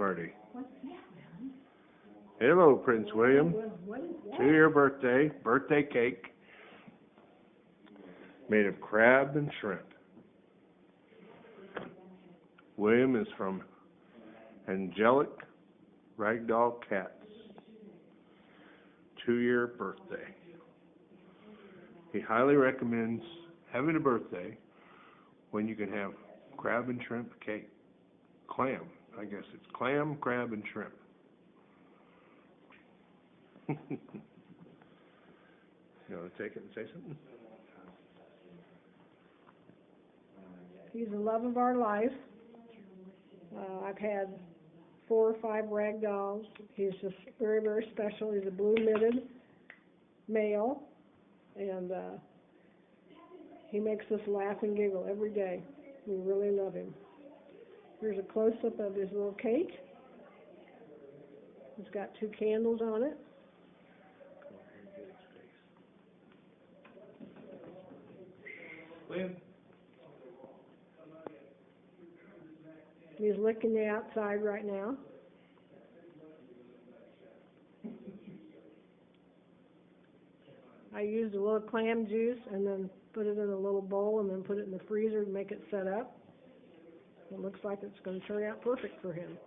party. Hello, Prince William. 2-year birthday cake made of crab and shrimp. William is from Angelic Ragdoll Cats. 2-year birthday. He highly recommends having a birthday when you can have crab and shrimp cake. Clam. I guess it's clam, crab, and shrimp. You want to take it and say something? He's the love of our life. I've had 4 or 5 ragdolls. He's just very, very special. He's a blue-mitted male, and he makes us laugh and giggle every day. We really love him. Here's a close-up of his little cake. It's got 2 candles on it. He's licking the outside right now. I used a little clam juice and then put it in a little bowl and then put it in the freezer to make it set up. It looks like it's going to turn out perfect for him.